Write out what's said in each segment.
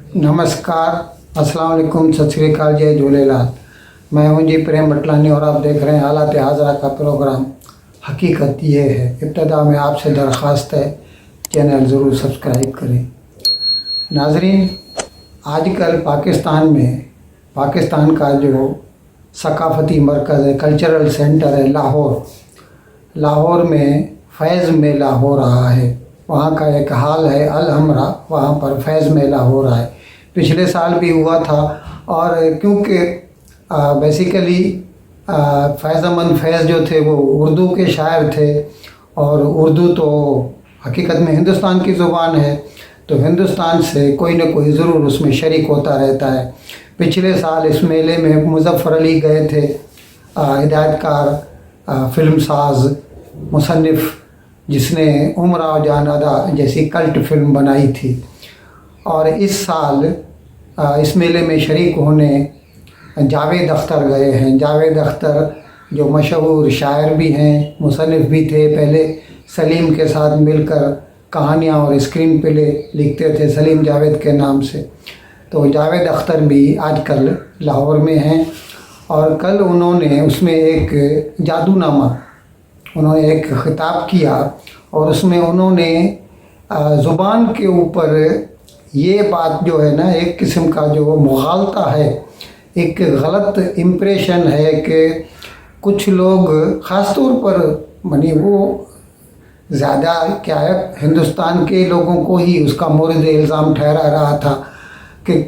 नमस्कार, अस्सलाम वालेकुम, सत श्री अकाल, जय झूलेलाल। मैं हूं जी प्रेम बटलानी और आप देख रहे हैं हालात हाज़रा का प्रोग्राम। हकीकत ये है, इब्तदा में आपसे दरख्वास्त है चैनल ज़रूर सब्सक्राइब करें। नाजरीन, आजकल पाकिस्तान का जो सकाफ़ती मरकज़ है, कल्चरल सेंटर है लाहौर में फैज़ मेला हो रहा है। वहाँ का एक हाल है अल-हमरा, वहाँ पर फैज़ मेला हो रहा है। पिछले साल भी हुआ था और क्योंकि बेसिकली फैज़ अमन फैज़ जो थे वो उर्दू के शायर थे और उर्दू तो हकीकत में हिंदुस्तान की ज़ुबान है, तो हिंदुस्तान से कोई न कोई ज़रूर उसमें शरीक होता रहता है। पिछले साल इस मेले में मुज़फ़्फ़र अली गए थे, हिदायतकार, फ़िल्म साज, मुसन्निफ़, जिसने उमराव जान अदा जैसी कल्ट फिल्म बनाई थी। और इस साल इस मेले में शरीक होने जावेद अख्तर गए हैं। जावेद अख्तर जो मशहूर शायर भी हैं, मुसन्निफ़ भी थे। पहले सलीम के साथ मिलकर कहानियाँ और स्क्रीन प्ले लिखते थे सलीम जावेद के नाम से। तो जावेद अख्तर भी आजकल लाहौर में हैं और कल उन्होंने उसमें एक जादूनामा उन्होंने एक ख़िताब किया और उसमें उन्होंने ज़ुबान के ऊपर ये बात जो है ना, एक किस्म का जो मुग़ालता है, एक गलत इम्प्रेशन है कि कुछ लोग ख़ास तौर पर मानी वो ज़्यादा क्या है, हिंदुस्तान के लोगों को ही उसका मोरद इल्ज़ाम ठहरा रहा था कि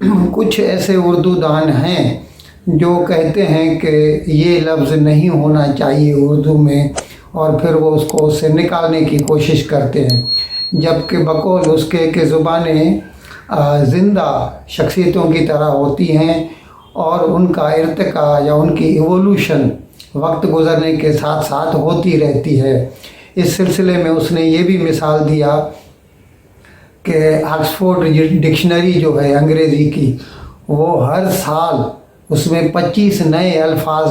कुछ ऐसे उर्दू दान हैं जो कहते हैं कि ये लफ्ज़ नहीं होना चाहिए उर्दू में, और फिर वो उसको उससे निकालने की कोशिश करते हैं, जबकि बकौल उसके कि ज़ुबानें ज़िंदा शख्सियतों की तरह होती हैं और उनका इर्तिका या उनकी इवोल्यूशन वक्त गुज़रने के साथ साथ होती रहती है। इस सिलसिले में उसने ये भी मिसाल दिया कि ऑक्सफोर्ड डिक्शनरी जो है अंग्रेज़ी की, वो हर साल उसमें 25 नए अल्फाज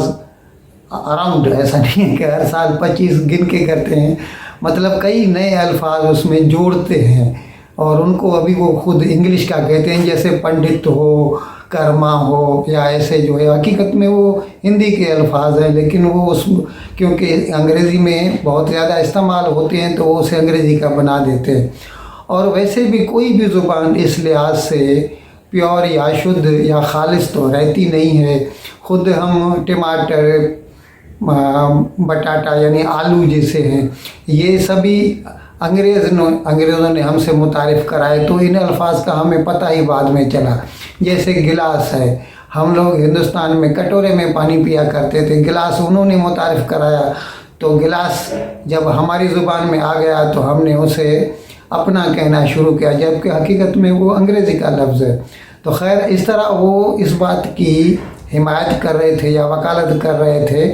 अराउंड, ऐसा नहीं है कि हर साल 25 गिन के करते हैं, मतलब कई नए अल्फाज उसमें जोड़ते हैं और उनको अभी वो खुद इंग्लिश का कहते हैं, जैसे पंडित हो, कर्मा हो या ऐसे जो है, हकीकत में वो हिंदी के अल्फाज हैं, लेकिन वो उस क्योंकि अंग्रेज़ी में बहुत ज़्यादा इस्तेमाल होते हैं तो वो उसे अंग्रेज़ी का बना देते हैं। और वैसे भी कोई भी ज़ुबान इस लिहाज से प्योर या शुद्ध या खालिस तो रहती नहीं है। ख़ुद हम टमाटर, बटाटा यानी आलू जैसे हैं, ये सभी अंग्रेज़ों ने हमसे मुतारिफ़ कराए, तो इन अल्फाज का हमें पता ही बाद में चला। जैसे गिलास है, हम लोग हिंदुस्तान में कटोरे में पानी पिया करते थे, गिलास उन्होंने मुतारिफ़ कराया, तो गिलास जब हमारी ज़ुबान में आ गया तो हमने उसे अपना कहना शुरू किया, जबकि हकीकत में वो अंग्रेज़ी का लफ्ज़ है। तो खैर, इस तरह वो इस बात की हिमायत कर रहे थे या वकालत कर रहे थे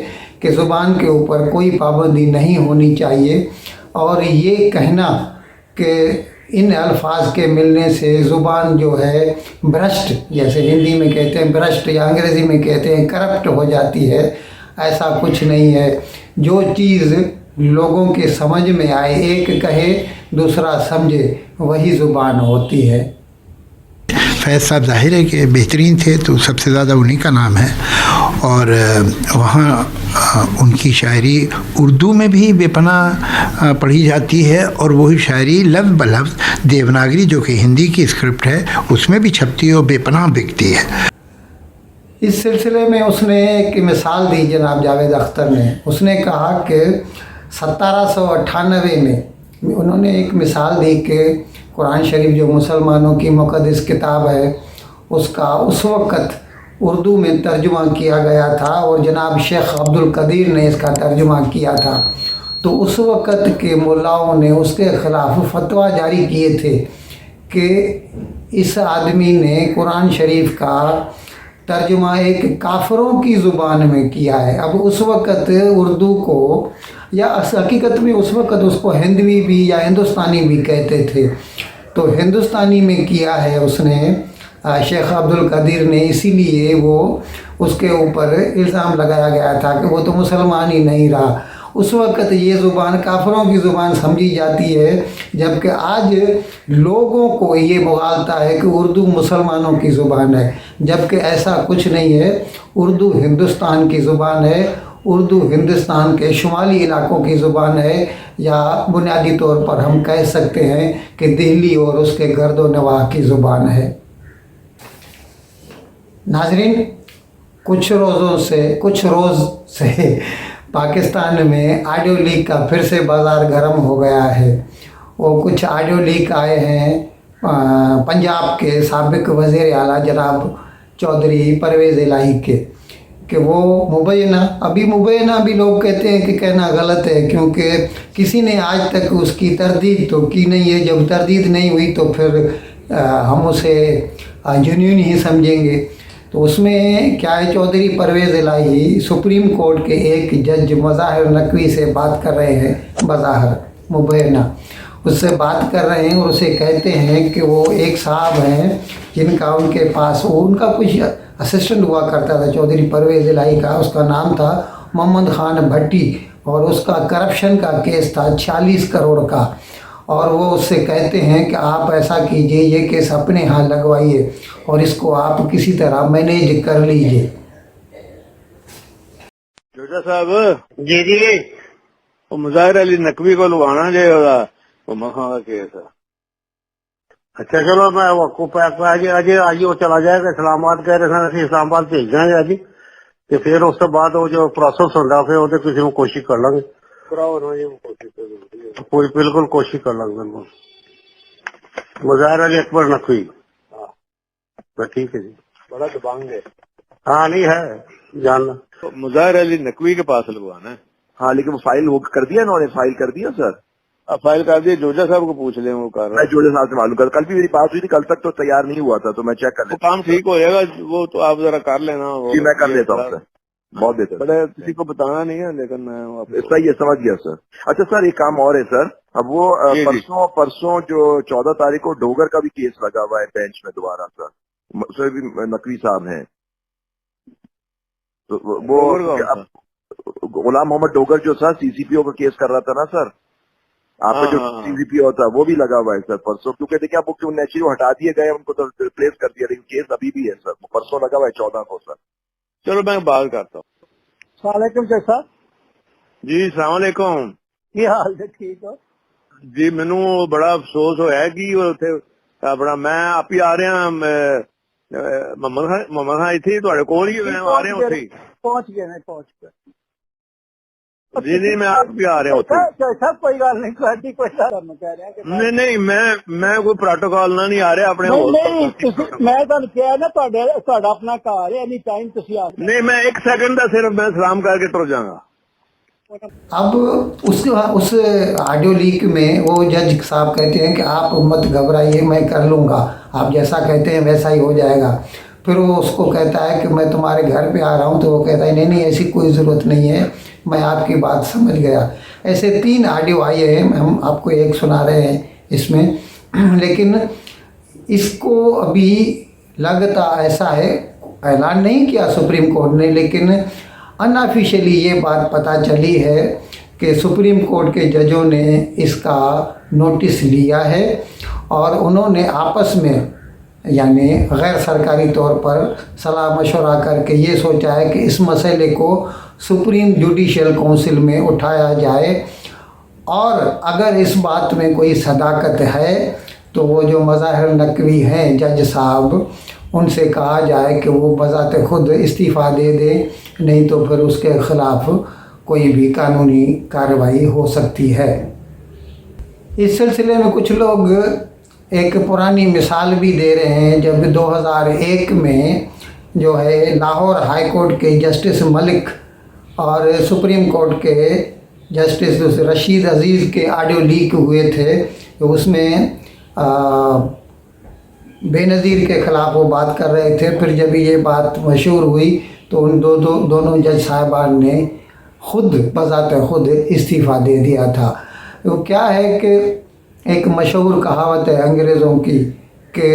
कि ज़ुबान के ऊपर कोई पाबंदी नहीं होनी चाहिए, और ये कहना कि इन अल्फाज के मिलने से ज़ुबान जो है भ्रष्ट, जैसे हिंदी में कहते हैं भ्रष्ट या अंग्रेज़ी में कहते हैं करप्ट हो जाती है, ऐसा कुछ नहीं है। जो चीज़ लोगों के समझ में आए, एक कहे दूसरा समझे, वही ज़ुबान होती है। फैज़ साहब ज़ाहिर है कि बेहतरीन थे, तो सबसे ज़्यादा उन्हीं का नाम है। और वहाँ उनकी शायरी उर्दू में भी बेपनाह पढ़ी जाती है और वही शायरी लफ्ज़ ब लफ्ज़ देवनागरी जो कि हिंदी की स्क्रिप्ट है उसमें भी छपती है और बेपनाह बिकती है। इस सिलसिले में उसने एक मिसाल दी जनाब जावेद अख्तर ने। उसने कहा कि 1798 में उन्होंने एक मिसाल दी कि कुरान शरीफ जो मुसलमानों की मुक़द्दस किताब है, उसका उस वक़्त उर्दू में तर्जुमा किया गया था और जनाब शेख अब्दुल कदीर ने इसका तर्जुमा किया था। तो उस वक़्त के मुल्लाओं ने उसके ख़िलाफ़ फतवा जारी किए थे कि इस आदमी ने कुरान शरीफ का तर्जुमा एक काफिरों की ज़ुबान में किया है। अब उस वक़्त उर्दू को, या हकीकत में उस वक़्त उसको हिंदवी भी या हिंदुस्तानी भी कहते थे, तो हिंदुस्तानी में किया है उसने शेख अब्दुल कदीर ने, इसीलिए वो उसके ऊपर इल्ज़ाम लगाया गया था कि वो तो मुसलमान ही नहीं रहा। उस वक़्त ये ज़ुबान काफिरों की ज़ुबान समझी जाती है, जबकि आज लोगों को ये मुगालता है कि उर्दू मुसलमानों की ज़ुबान है, जबकि ऐसा कुछ नहीं है। उर्दू हिंदुस्तान की ज़ुबान है, उर्दू हिंदुस्तान के शुमाली इलाकों की ज़ुबान है, या बुनियादी तौर पर हम कह सकते हैं कि दिल्ली और उसके गर्दो नवाह की ज़ुबान है। नाज़रीन, कुछ रोज़ से पाकिस्तान में ऑडियो लीक का फिर से बाज़ार गर्म हो गया है। वो कुछ ऑडियो लीक आए हैं पंजाब के साबिक वज़ीर आला जनाब चौधरी परवेज़ इलाही के, कि वो मुबैना भी लोग कहते हैं कि कहना गलत है, क्योंकि किसी ने आज तक उसकी तरदीद तो की नहीं है। जब तरदीद नहीं हुई तो फिर हम उसे जेन्युइन ही समझेंगे। तो उसमें क्या है, चौधरी परवेज़ इलाही सुप्रीम कोर्ट के एक जज मज़ाहिर नकवी से बात कर रहे हैं, मज़ाहिर मुबैना उससे बात कर रहे हैं, और उसे कहते हैं कि वो एक साहब हैं जिनका उनके पास उनका कुछ असिस्टेंट हुआ करता था चौधरी परवेज़ इलाही का, उसका नाम था मोहम्मद खान भट्टी, और उसका करप्शन का केस था 40 करोड़ का। और वो उससे कहते हैं कि आप ऐसा कीजिए, ये केस अपने यहाँ लगवाइए और इसको आप किसी तरह मैनेज कर लीजिए। जोजा साहब जी जी वो मुजाहिर अली नकवी को लुभाना जो वो मखा का केस है। अच्छा चलो मैं आज वो चला जाएगा इस्लामाबाद, कह रहे थे इस्लामाबाद भेज देंगे आज, तो फिर उस तो बाद वो जो प्रोसेस होगा फिर वो किसी को कोशिश कर लेंगे, कोई बिल्कुल कोशिश कर लेंगे। बिल्कुल मुजाहिर अली अकबर नकवी, तो ठीक है जी, बड़ा दबांग है। हाँ नहीं है जानना, तो मुजाहिर अली नकवी के पास लगवाना है। हाँ लेकिन वो फाइल वो कर दिया इन्होंने, फाइल कर दिया सर। अब फाइल कर दिया, जोजा साहब को पूछ लें वो कर रहा मैं है। जोड़े साहब से मालूम कर, कल भी मेरी बात हुई थी, कल तक तो तैयार नहीं हुआ था, तो मैं चेक कर वो लेता काम ठीक हो जाएगा, वो तो आप जरा कर लेना। वो जी मैं कर लेता हूँ सर, बहुत बेहतर। बड़े किसी को बताना नहीं है, लेकिन मैं सही है, समझ गया सर। अच्छा सर एक काम और है सर, अब वो जी, जी। परसों जो 14 तारीख को डोगर का भी केस लगा हुआ है बेंच में दोबारा सर, उसमें भी नकवी साहब हैं, तो वो गुलाम मोहम्मद डोगर जो सर सीसीपीओ का केस कर रहा था ना सर, आपका जो सीसीपीओ होता है वो भी लगा हुआ है सर परसों, क्योंकि देखिए आप नेचुरली हटा दिए गए, उनको तो रिप्लेस कर दिया, लेकिन केस अभी भी है सर, परसों लगा हुआ है 14 को सर। चलो मैं बात करता हूँ। वालेकुम साहब जी सलाम अलैकुम। की हाल है? ठीक हो जी, मैनू बड़ा अफसोस होया कि उत्थे अपना मैं आप ही आ रहा मोहम्मद खान इत्थे तुहाडे कोल ही मैं आ रहा उत्थे ही। पहुंच गए जी नहीं मैं आप भी आ रहा उत्थे। सब कोई गल नहीं करती, कोई मैं कह रहा कि नहीं मैं कोई प्रोटोकॉल ना नहीं आ रहा अपने नहीं मैं ਤੁਹਾਨੂੰ ਕਿਹਾ ਨਾ ਤੁਹਾਡਾ ਆਪਣਾ ਘਰ ਹੈ, एनी टाइम ਤੁਸੀਂ आ नहीं मैं एक सेकंड का सिर्फ मैं सलाम करके तुर जाऊंगा। अब उस ऑडियो लीक में वो जज साहब कहते हैं कि आप मत घबराइए, मैं कर लूँगा, आप जैसा कहते हैं वैसा ही हो जाएगा। फिर वो उसको कहता है कि मैं तुम्हारे घर पे आ रहा हूँ, तो वो कहता है नहीं नहीं ऐसी कोई ज़रूरत नहीं है, मैं आपकी बात समझ गया। ऐसे 3 ऑडियो आए हैं, हम आपको एक सुना रहे हैं इसमें, लेकिन इसको अभी लगता ऐसा है, ऐलान नहीं किया सुप्रीम कोर्ट ने, लेकिन अनऑफिशियली ये बात पता चली है कि सुप्रीम कोर्ट के जजों ने इसका नोटिस लिया है और उन्होंने आपस में यानी गैर सरकारी तौर पर सलाह मशवरा करके ये सोचा है कि इस मसले को सुप्रीम जुडिशल काउंसिल में उठाया जाए, और अगर इस बात में कोई सदाकत है तो वो जो मज़ाहिर नकवी हैं जज साहब, उनसे कहा जाए कि वो बज़ाते खुद इस्तीफ़ा दे दें, नहीं तो फिर उसके ख़िलाफ़ कोई भी कानूनी कार्रवाई हो सकती है। इस सिलसिले में कुछ लोग एक पुरानी मिसाल भी दे रहे हैं, जब 2001 में जो है लाहौर हाई कोर्ट के जस्टिस मलिक और सुप्रीम कोर्ट के जस्टिस रशीद अजीज़ के ऑडियो लीक हुए थे, तो उसमें बेनज़ीर के ख़िलाफ़ वो बात कर रहे थे। फिर जब ये बात मशहूर हुई तो उन दोनों जज साहिबान ने खुद बज़ाते खुद इस्तीफ़ा दे दिया था। तो क्या है कि एक मशहूर कहावत है अंग्रेज़ों की कि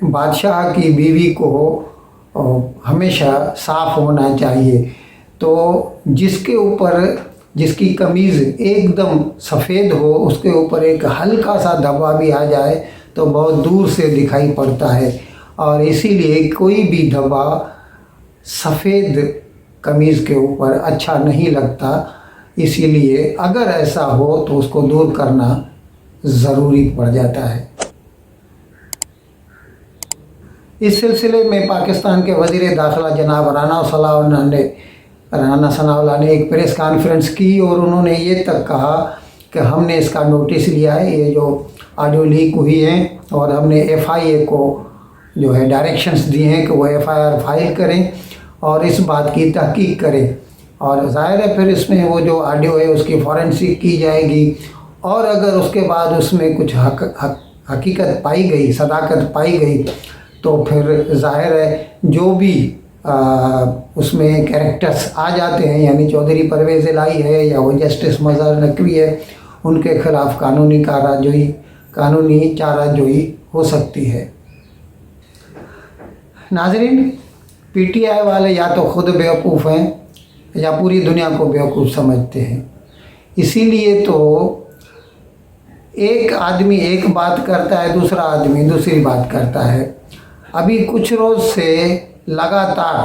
बादशाह की बीवी को हमेशा साफ़ होना चाहिए। तो जिसके ऊपर جس کی قمیض ایک دم سفید ہو، اس کے اوپر ایک ہلکا سا دھبا بھی آ جائے تو بہت دور سے دکھائی پڑتا ہے، اور اسی لیے کوئی بھی دھبا سفید قمیض کے اوپر اچھا نہیں لگتا، اسی لیے اگر ایسا ہو تو اس کو دور کرنا ضروری پڑ جاتا ہے۔ اس سلسلے میں پاکستان کے وزیر داخلہ جناب رانا ثناء اللہ نے ایک پریس کانفرنس کی، اور انہوں نے یہ تک کہا کہ ہم نے اس کا نوٹس لیا ہے، یہ جو آڈیو لیک ہوئی ہیں، اور ہم نے FIA کو جو ہے ڈائریکشنز دی ہیں کہ وہ FIR فائل کریں اور اس بات کی تحقیق کریں، اور ظاہر ہے پھر اس میں وہ جو آڈیو ہے اس کی فورینسک کی جائے گی، اور اگر اس کے بعد اس میں کچھ حقیقت پائی گئی، صداقت پائی گئی، تو پھر ظاہر ہے جو بھی اس میں کیریکٹرز آ جاتے ہیں، یعنی چودھری پرویز الہی ہے یا وہ جسٹس مظہر نقوی ہے، ان کے خلاف قانونی چارہ جوئی ہو سکتی ہے۔ ناظرین، PTI والے یا تو خود بیوقوف ہیں یا پوری دنیا کو بیوقوف سمجھتے ہیں، اسی لیے تو ایک آدمی ایک بات کرتا ہے، دوسرا آدمی دوسری بات کرتا ہے۔ ابھی کچھ روز سے لگاتار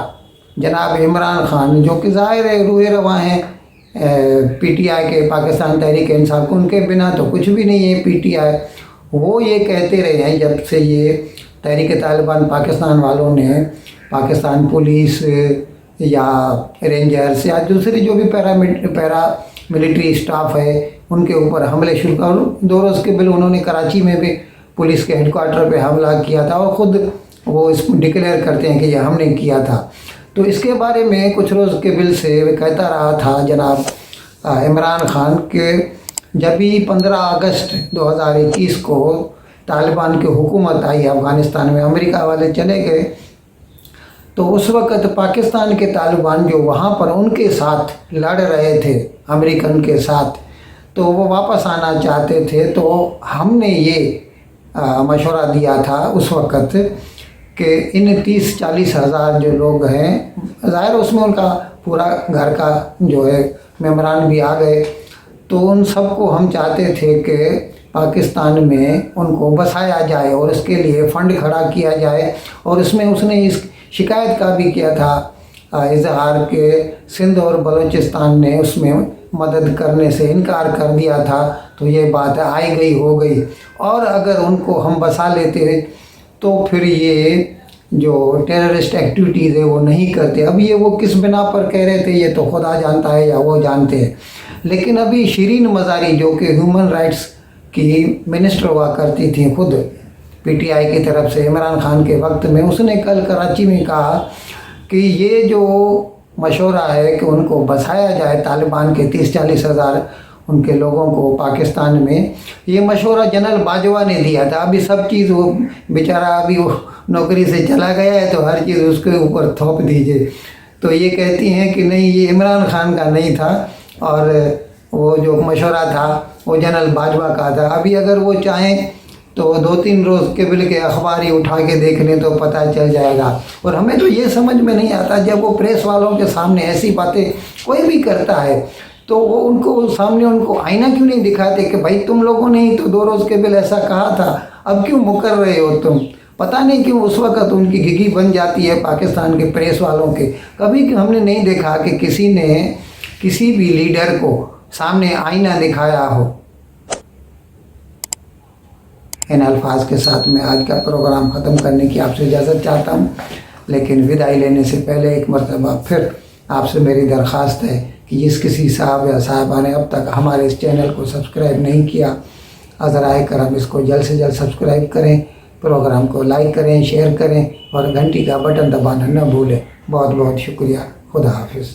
جناب عمران خان، جو کہ ظاہر ہے روئے رواں ہیں PTI کے، پاکستان تحریک انصاف، ان کے بنا تو کچھ بھی نہیں ہے PTI، وہ یہ کہتے رہے ہیں جب سے یہ تحریک طالبان پاکستان والوں نے پاکستان پولیس یا رینجرز یا دوسری جو بھی پیرا ملٹری اسٹاف ہے ان کے اوپر حملے شروع کر، 2 روز کے قبل انہوں نے کراچی میں بھی پولیس کے ہیڈ کوارٹر پہ حملہ کیا تھا، اور خود وہ اس ڈکلیئر کرتے ہیں کہ یہ ہم نے کیا تھا۔ تو اس کے بارے میں کچھ روز قبل سے کہتا رہا تھا جناب عمران خان کہ جب ہی 15 اگست 2021 کو طالبان کی حکومت آئی افغانستان میں، امریکہ والے چلے گئے، تو اس وقت پاکستان کے طالبان جو وہاں پر ان کے ساتھ لڑ رہے تھے امریکن کے ساتھ، تو وہ واپس آنا چاہتے تھے، تو ہم نے یہ مشورہ دیا تھا اس وقت کہ ان 30-40 ہزار جو لوگ ہیں، ظاہر اس میں ان کا پورا گھر کا جو ہے ممبران بھی آ گئے، تو ان سب کو ہم چاہتے تھے کہ پاکستان میں ان کو بسایا جائے اور اس کے لیے فنڈ کھڑا کیا جائے، اور اس میں اس نے اس شکایت کا بھی کیا تھا اظہار کہ سندھ اور بلوچستان نے اس میں مدد کرنے سے انکار کر دیا تھا، تو یہ بات آئی گئی ہو گئی، اور اگر ان کو ہم بسا لیتے تو پھر یہ جو ٹیررسٹ ایکٹیویٹیز ہے وہ نہیں کرتے۔ اب یہ وہ کس بنا پر کہہ رہے تھے یہ تو خدا جانتا ہے یا وہ جانتے ہیں، لیکن ابھی شرین مزاری جو کہ ہیومن رائٹس کی منسٹر ہوا کرتی تھیں خود PTI کی طرف سے عمران خان کے وقت میں، اس نے کل کراچی میں کہا کہ یہ جو مشورہ ہے کہ ان کو بسایا جائے طالبان کے 30-40 ہزار ان کے لوگوں کو پاکستان میں، یہ مشورہ جنرل باجوہ نے دیا تھا۔ ابھی سب چیز وہ بیچارہ ابھی وہ نوکری سے چلا گیا ہے تو ہر چیز اس کے اوپر تھوپ دیجئے، تو یہ کہتی ہیں کہ نہیں یہ عمران خان کا نہیں تھا، اور وہ جو مشورہ تھا وہ جنرل باجوہ کا تھا۔ ابھی اگر وہ چاہیں تو 2-3 روز قبل کے اخبار ہی اٹھا کے دیکھ لیں تو پتہ چل جائے گا۔ اور ہمیں تو یہ سمجھ میں نہیں آتا، جب وہ پریس والوں کے سامنے ایسی باتیں کوئی بھی کرتا ہے تو وہ ان کو سامنے ان کو آئینہ کیوں نہیں دکھاتے کہ بھائی تم لوگوں نے ہی تو 2 روز قبل ایسا کہا تھا، اب کیوں مکر رہے ہو تم؟ پتہ نہیں کیوں اس وقت ان کی گھگی بن جاتی ہے پاکستان کے پریس والوں کے۔ کبھی ہم نے نہیں دیکھا کہ کسی نے کسی بھی لیڈر کو سامنے آئینہ دکھایا ہو۔ ان الفاظ کے ساتھ میں آج کا پروگرام ختم کرنے کی آپ سے اجازت چاہتا ہوں، لیکن وداعی لینے سے پہلے ایک مرتبہ پھر آپ سے میری درخواست ہے کہ جس کسی صاحب یا صاحبہ نے اب تک ہمارے اس چینل کو سبسکرائب نہیں کیا، ذرائع کرم اس کو جلد سے جلد سبسکرائب کریں، پروگرام کو لائک کریں، شیئر کریں، اور گھنٹی کا بٹن دبانا نہ بھولیں۔ بہت بہت شکریہ۔ خدا حافظ۔